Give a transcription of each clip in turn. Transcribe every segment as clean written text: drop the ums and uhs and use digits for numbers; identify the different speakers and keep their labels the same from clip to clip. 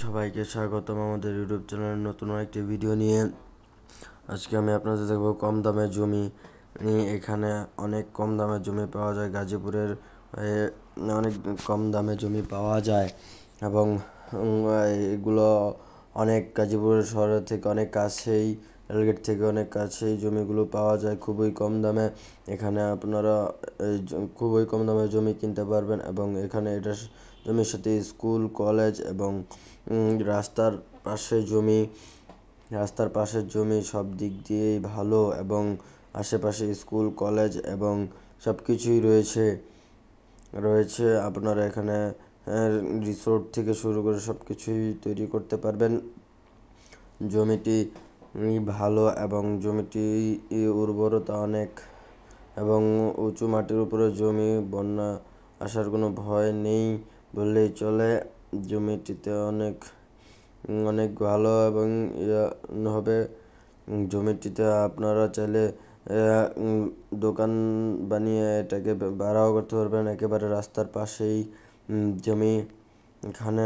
Speaker 1: সবাইকে স্বাগতম আমাদের ইউটিউব চ্যানেলের নতুন একটি ভিডিও নিয়ে। আজকে আমি আপনাদের দেখব কম দামে জমি। এখানে অনেক কম দামে জমি পাওয়া যায়। গাজীপুরের অনেক কম দামে জমি পাওয়া যায় এবং এগুলো অনেক গাজীপুর শহরের থেকে অনেক কাছেই, রেলগেট থেকে অনেক কাছেই জমিগুলো পাওয়া যায় খুবই কম দামে। এখানে আপনারা খুবই কম দামে জমি কিনতে পারবেন এবং এখানে এটা জমির সাথে স্কুল, কলেজ এবং রাস্তার পাশের জমি সব দিক দিয়েই ভালো এবং আশেপাশে স্কুল, কলেজ এবং সব কিছুই রয়েছে। আপনারা এখানে রিসোর্ট থেকে শুরু করে সব কিছুই তৈরি করতে পারবেন। জমিটি ভালো এবং জমিটি উর্বরতা অনেক এবং উঁচু মাটির উপরে জমি, বন্যা আসার কোনো ভয় নেই বললেই চলে। জমিটিতে অনেক ভালো এবং হবে। জমিটিতে আপনারা চাইলে দোকান বানিয়ে এটাকে ভাড়াও করতে পারবেন। একেবারে রাস্তার পাশেই জমি। এখানে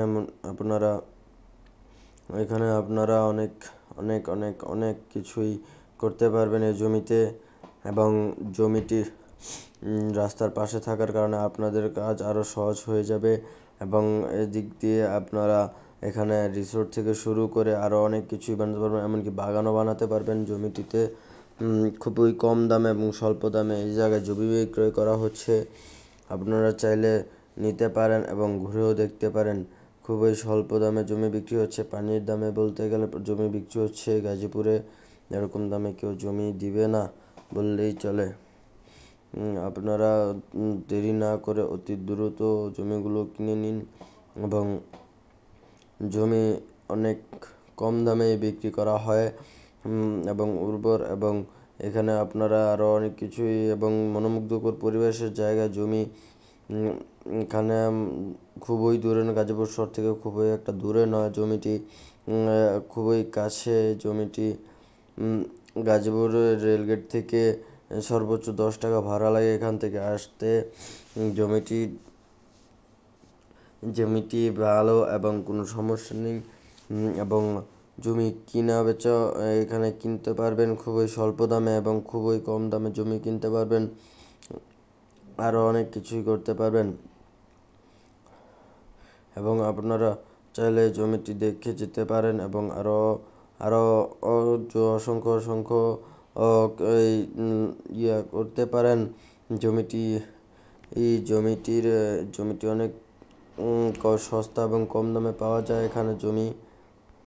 Speaker 1: আপনারা অনেক কিছুই করতে পারবেন এই জমিতে এবং জমিটি রাস্তার পাশে থাকার কারণে আপনাদের কাজ আরও সহজ হয়ে যাবে এবং এদিক দিয়ে আপনারা এখানে রিসোর্ট থেকে শুরু করে আরও অনেক কিছুই বানাতে পারবেন, এমনকি বাগানও বানাতে পারবেন। জমিটিতে খুবই কম দামে এবং স্বল্প দামে এই জায়গায় জমি বিক্রয় করা হচ্ছে। আপনারা চাইলে নিতে পারেন এবং ঘুরেও দেখতে পারেন। খুবই স্বল্প দামে জমি বিক্রি হচ্ছে। পানির দামে বলতে গেলে জমি বিক্রি হচ্ছে গাজীপুরে। এরকম দামে কেউ জমি দিবে না বললেই চলে। আপনারা দেরি না করে অতি দ্রুত জমিগুলো কিনে নিন এবং জমি অনেক কম দামে বিক্রি করা হয় এবং উর্বর এবং এখানে আপনারা আরও অনেক কিছুই এবং মনোমুগ্ধকর পরিবেশের জায়গা জমি। এখানে খুবই দূরে না, গাজীপুর শহর থেকে খুবই একটা দূরে নয় জমিটি, খুবই কাছে জমিটি। গাজীপুর রেলগেট থেকে সর্বোচ্চ 10 টাকা ভাড়া লাগে এখান থেকে আসতে। জমিটি ভালো এবং কোনো সমস্যা নেই এবং জমি কিনা বেচা এখানে কিনতে পারবেন খুবই স্বল্প দামে এবং খুবই কম দামে জমি কিনতে পারবেন। আরও অনেক কিছুই করতে পারবেন এবং আপনারা চাইলে জমিটি দেখে যেতে পারেন এবং আরও অসংখ্য করতে পারেন। জমিটি অনেক সস্তা এবং কম দামে পাওয়া যায় এখানে জমি।